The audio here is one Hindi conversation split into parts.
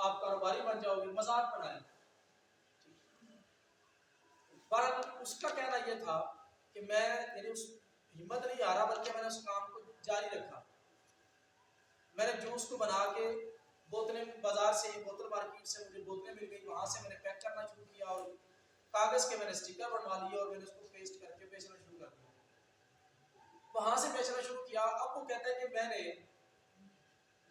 आप कारोबारी बन जाओगे, मजाक बनाया। पर उसका कहना यह था कि मैं मेरी उस हिम्मत नहीं आ रहा, बल्कि मैंने उस काम को जारी रखा। मैंने जूस को बना के बोतलें, बाजार से बोतल मार्केट से मुझे बोतलें मिल गई, वहां से मैंने पैक करना शुरू किया और कागज के मैंने स्टिकर बनवा लिए और मैंने उसको पेस्ट करके बेचना शुरू कर दिया। वहां से बेचना शुरू किया। अब वो कहता है कि मैंने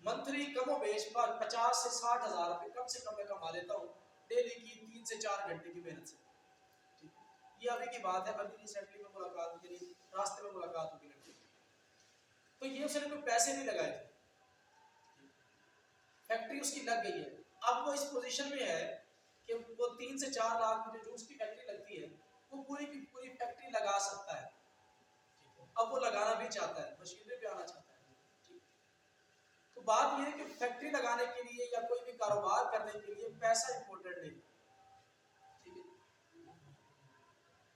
मंथली कमो बेच 50 से 60 हजार रुपए कम से कम मैं कमा लेता हूँ डेली की 3 से 4 घंटे की मेहनत से। ये अभी की बात है, अभी रिसेंटली में मुलाकात हुई, रास्ते में मुलाकात हुई लड़की। तो ये उसने कोई पैसे नहीं लगाए थे, फैक्ट्री उसकी लग गई है। अब वो इस पोजीशन में है कि वो 3 से 4 लाख में जो उसकी फैक्ट्री लगती है वो पूरी की पूरी फैक्ट्री लगा सकता है। अब वो लगाना भी चाहता है, मशीनरी पे आना चाहता है। तो बात यह है कि फैक्ट्री लगाने के लिए या कोई भी कारोबार करने के लिए पैसा इंपॉर्टेंट नहीं, ठीक है,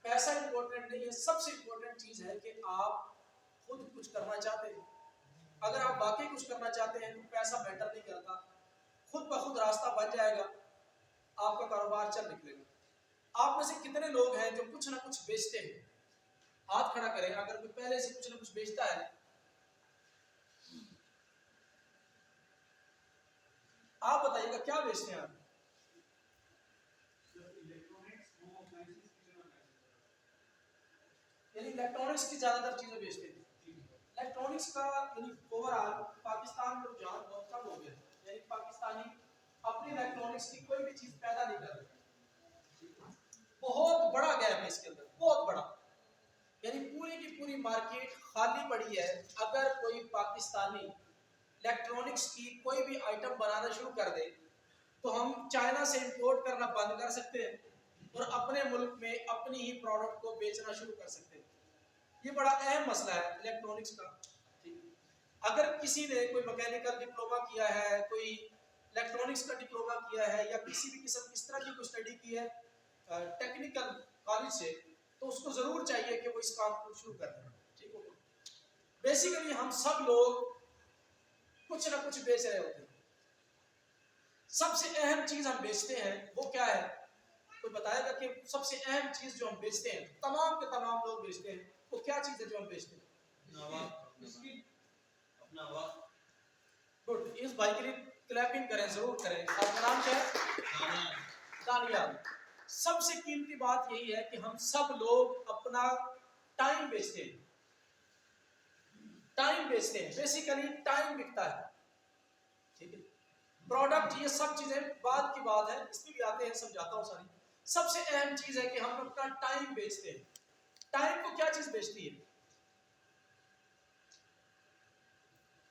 पैसा इंपॉर्टेंट नहीं है। सबसे इंपॉर्टेंट चीज है कि आप खुद कुछ करना चाहते हैं। अगर आप वाकई कुछ करना चाहते हैं तो पैसा मैटर नहीं करता, खुद ब खुद रास्ता बन जाएगा, आपका कारोबार चल निकलेगा। आप में से कितने लोग हैं जो कुछ ना कुछ बेचते हैं? हाथ खड़ा करें अगर कोई पहले से कुछ ना कुछ बेचता है। आप बताइएगा क्या बेचते हैं आप? यानी इलेक्ट्रॉनिक्स की ज्यादातर चीजें बेचते हैं। इलेक्ट्रॉनिक्स का यानी ओवरऑल पाकिस्तान में रुझान बहुत कम हो गया है। यानी पाकिस्तानी अपनी इलेक्ट्रॉनिक्स की कोई भी चीज पैदा नहीं कर रहे। बहुत बड़ा गैप है इसके अंदर, बहुत बड़ा। यानी पूरी की पूरी मार्केट खाली पड़ी है। अगर कोई पाकिस्तानी इलेक्ट्रॉनिक्स की कोई भी आइटम बनाना शुरू कर दे तो हम चाइना से इंपोर्ट करना बंद कर सकते हैं और अपने मुल्क में अपनी ही प्रोडक्ट को बेचना शुरू कर सकते हैं। ये बड़ा अहम मसला है इलेक्ट्रॉनिक्स का। अगर किसी ने कोई मैकेनिकल डिप्लोमा किया है, कोई इलेक्ट्रॉनिक्स का डिप्लोमा किया है या किसी भी किस्म इस तरह की कोई स्टडी की है टेक्निकल कॉलेज से, तो उसको जरूर चाहिए कि वो इस काम को शुरू कर दें। ठीक है, बेसिकली हम सब लोग कुछ ना कुछ बेच रहे होते हैं। सबसे अहम चीज हम बेचते हैं वो क्या है? कोई बताएगा कि सबसे अहम चीज जो हम बेचते हैं, तमाम के तमाम लोग बेचते हैं, वो क्या चीज है जो हम बेचते हैं? अपना वक्त। गुड, इस भाई के लिए क्लैपिंग करें, जरूर करें। आपका नाम क्या है? दानियाल। सबसे कीमती बात यही है कि हम सब लोग अपना टाइम बेचते हैं। टाइम बेचते हैं, बेसिकली टाइम बिकता है। ठीक है, प्रोडक्ट ये सब चीजें बाद की बात है, इसमें भी आते हैं, समझाता हूं सारी। सबसे अहम चीज है कि हम अपना टाइम बेचते हैं। टाइम को क्या चीज बेचती है?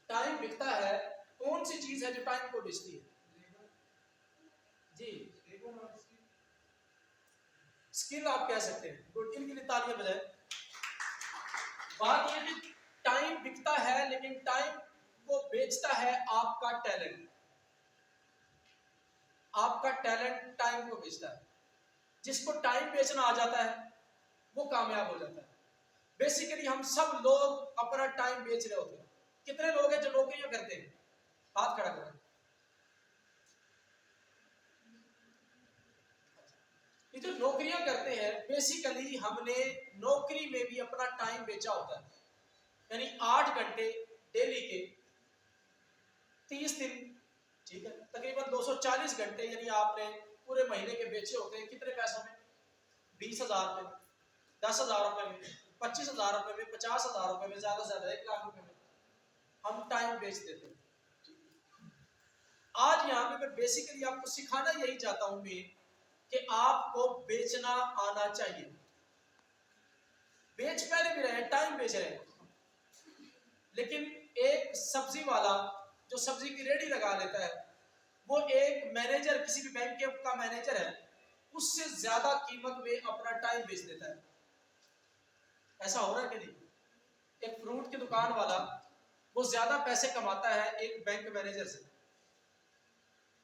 टाइम बिकता है। कौन सी चीज है जो टाइम को बेचती है? जी, स्किल आप कह सकते हैं। गुड, इनके लिए तालियां बजाएं। बात ये कि टाइम बिकता है, लेकिन टाइम को बेचता है आपका टैलेंट। आपका टैलेंट टाइम को बेचता है। जिसको टाइम बेचना आ जाता है वो कामयाब हो जाता है। बेसिकली हम सब लोग अपना टाइम बेच रहे होते हैं। कितने लोग हैं जो नौकरियां करते हैं? हाथ खड़ा करें। ये जो नौकरियां करते हैं, बेसिकली हमने नौकरी में भी अपना टाइम बेचा होता है। यानी 8 घंटे डेली के 30 दिन, ठीक है, तकरीबन 240 घंटे, यानी आपने पूरे महीने के बेचे होते हैं। कितने पैसों में? 20,000 रुपए, 10,000 रुपए में, 25,000 रुपए में, 50,000 रुपए में, ज्यादा से ज्यादा 1 लाख रुपए में हम टाइम बेच देते हैं। आज यहाँ पे मैं बेसिकली आपको सिखाना यही चाहता हूं मैं कि आपको बेचना आना चाहिए। बेच पहले भी रहे, टाइम बेच रहे हैं। लेकिन एक सब्जी वाला जो सब्जी की रेडी लगा लेता है, वो एक मैनेजर, किसी भी बैंक का मैनेजर है, उससे ज्यादा कीमत में अपना टाइम बेच देता है। ऐसा हो रहा है कि नहीं? एक फ्रूट की दुकान वाला वो ज्यादा पैसे कमाता है एक बैंक मैनेजर से।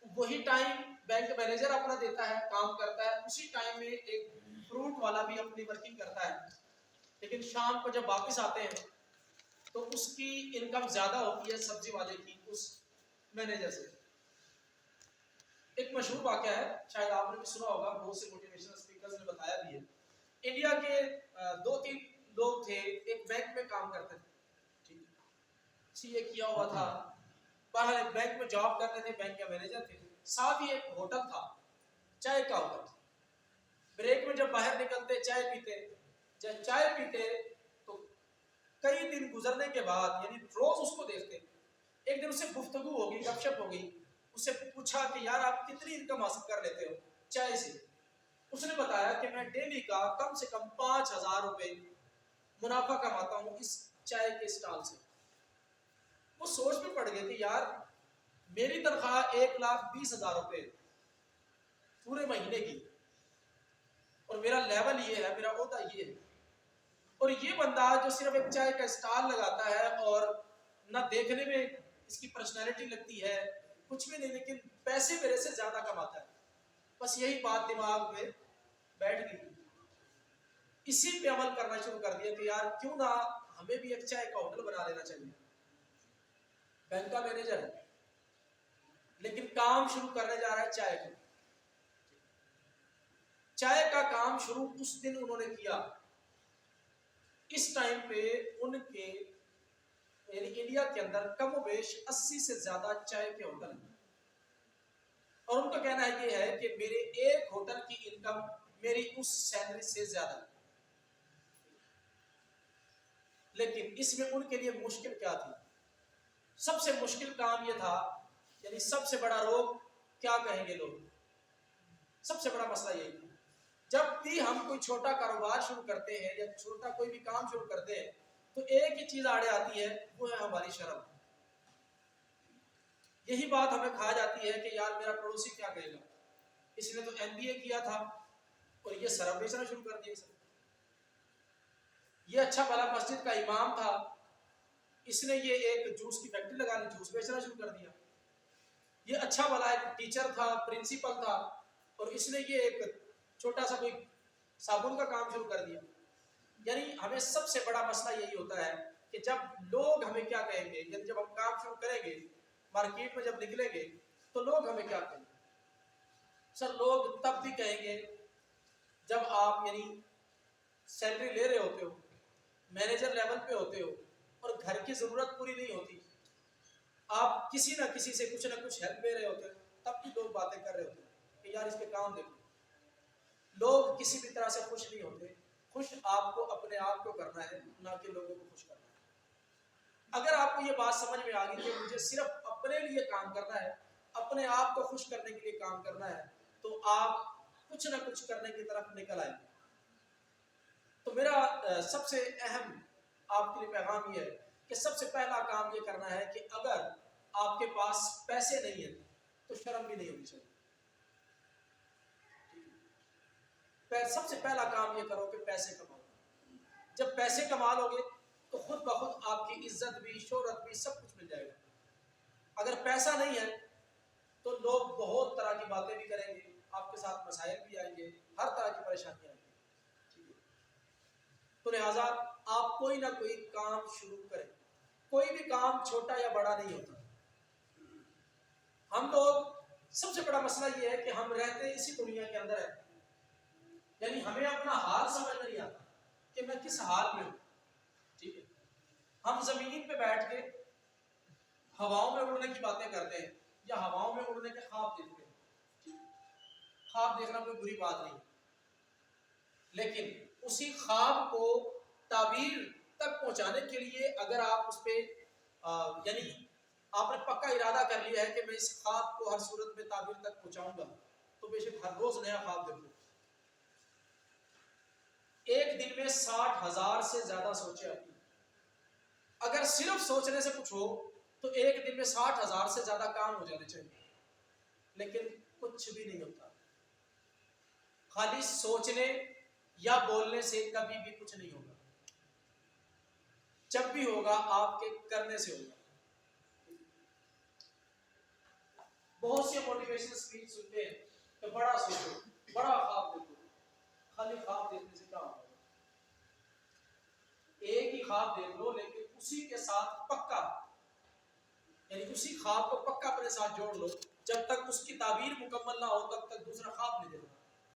वही टाइम बैंक मैनेजर अपना देता है, काम करता है, उसी टाइम में एक फ्रूट वाला भी अपनी वर्किंग करता है। लेकिन शाम को जब वापस आते हैं तो उसकी इनकम ज्यादा होती है सब्जी वाले की उस मैनेजर से। एक मशहूर वाक़या है, शायद आपने भी सुना होगा, बहुत से मोटिवेशनल स्पीकर्स ने बताया भी है। इंडिया के 2-3 लोग थे, एक बैंक में काम करते थे, ठीक है, सीए किया हुआ था, बहरहाल एक बैंक में जॉब करते थे, बैंक के मैनेजर थे, साथ ही एक होटल था, चाय का होटल। ब्रेक में जब बाहर निकलते चाय पीते, जब चाय पीते तो कई दिन गुजरने के बाद, यानी रोज उसको देखते, एक दिन उससे गुफ्तगू होगी, गपशप होगी, उससे पूछा कि यार आप कितनी इनकम हासिल कर लेते हो चाय से। उसने बताया कि मैं डेली का कम से कम 5,000 रुपए मुनाफा कमाता हूँ इस चाय के स्टॉल से। वो सोच में पड़ गए कि यार मेरी तनख्वाह 1,20,000 रुपए पूरे महीने की, और मेरा लेवल ये है, मेरा ओहदा ये है, और ये बंदा जो सिर्फ एक चाय का स्टॉल लगाता है और ना देखने में इसकी पर्सनैलिटी लगती है, कुछ भी नहीं, लेकिन पैसे मेरे से ज्यादा कमाता है। बस यही बात दिमाग में बैठ गई, इसी पे अमल करना शुरू कर दिया कि यार क्यों ना हमें भी एक चाय का होटल बना लेना चाहिए। बैंक का मैनेजर है, लेकिन काम शुरू करने जा रहा है चाय का। चाय का काम शुरू उस दिन उन्होंने किया। इस टाइम पे उनके यानी इंडिया के अंदर कमोबेश 80 से ज्यादा चाय के होटल हैं, और उनका कहना है ये है कि मेरे एक होटल की इनकम मेरी उस सैलरी से ज्यादा। लेकिन इसमें उनके लिए मुश्किल क्या थी? सबसे मुश्किल काम यह था, यानी सबसे बड़ा रोग, क्या कहेंगे लोग, सबसे बड़ा मसला यही था। जब भी हम कोई छोटा कारोबार शुरू करते हैं या छोटा कोई भी काम शुरू करते हैं, तो एक ही चीज आड़े आती है, वो है हमारी शर्म। यही बात हमें खा जाती है कि यार मेरा पड़ोसी क्या कहेगा, इसने तो एमबीए किया था और ये शराब बेचना शुरू कर दिया। ये अच्छा भला मस्जिद का इमाम था, इसने ये एक जूस की फैक्ट्री लगा ली, जूस बेचना शुरू कर दिया। ये अच्छा भला एक टीचर था, प्रिंसिपल था, और इसने ये एक छोटा सा कोई साबुन का काम शुरू कर दिया। यानी हमें सबसे बड़ा मसला यही होता है कि जब लोग हमें क्या कहेंगे, यानी जब हम काम शुरू करेंगे, मार्केट में जब निकलेंगे, तो लोग हमें क्या कहेंगे। सर लोग तब भी कहेंगे जब आप यानी सैलरी ले रहे होते हो, मैनेजर लेवल पे होते हो, और घर की जरूरत पूरी नहीं होती, आप किसी ना किसी से कुछ ना कुछ हेल्प ले रहे होते हो, तब भी लोग बातें कर रहे होते हैं कि यार इसके काम देखो। लोग किसी भी तरह से खुश नहीं होते, खुश आपको अपने आप को करना है, ना कि लोगों को खुश करना है। अगर आपको ये बात समझ में आ गई कि मुझे सिर्फ अपने लिए काम करना है, अपने आप को खुश करने के लिए काम करना है, तो आप कुछ ना कुछ करने की तरफ निकल आएंगे। तो मेरा सबसे अहम आपके लिए पैगाम ये है कि सबसे पहला काम ये करना है कि अगर आपके पास पैसे नहीं है तो शर्म भी नहीं होनी चाहिए। सबसे पहला काम ये करो कि पैसे कमाओ। जब पैसे कमा लोगे तो खुद ब खुद आपकी इज्जत भी, शोहरत भी, सब कुछ मिल जाएगा। अगर पैसा नहीं है तो लोग बहुत तरह की बातें भी करेंगे, आपके साथ मसाइल भी आएंगे, हर तरह की परेशानी आएंगी, ठीक है। तो लिहाजा आप कोई ना कोई काम शुरू करें। कोई भी काम छोटा या बड़ा नहीं होता। हम लोग, सबसे बड़ा मसला ये है कि हम रहते इसी दुनिया के अंदर है, यानी हमें अपना हाल समझ नहीं आता कि मैं किस हाल में हूं, ठीक है। हम जमीन पे बैठ के हवाओं में उड़ने की बातें करते हैं, या हवाओं में उड़ने के ख्वाब देखते हैं। ख्वाब देखना कोई बुरी बात नहीं, लेकिन उसी ख्वाब को ताबीर तक पहुंचाने के लिए अगर आप उस पे यानी आपने पक्का इरादा कर लिया है कि मैं इस ख्वाब को हर सूरत में ताबीर तक पहुंचाऊंगा, तो बेशक हर रोज नया ख्वाब देखो। एक दिन में 60,000 से ज्यादा सोचे आती है। अगर सिर्फ सोचने से कुछ हो तो एक दिन में 60,000 से ज्यादा काम हो जाने चाहिए, लेकिन कुछ भी नहीं होता। खाली सोचने या बोलने से कभी भी कुछ नहीं होगा। जब भी होगा आपके करने से होगा। बहुत से मोटिवेशनल स्पीच सुनते हैं कि बड़ा सोचो, बड़ा ख्वाब देखो। खाली ख्वाब देखने से क्या होगा? एक ही ख्वाब देख लो, लेकिन उसी के साथ पक्का, यानी उसी ख्वाब को पक्का अपने साथ जोड़ लो जब तक उसकी ताबीर मुकम्मल ना हो तब तक दूसरा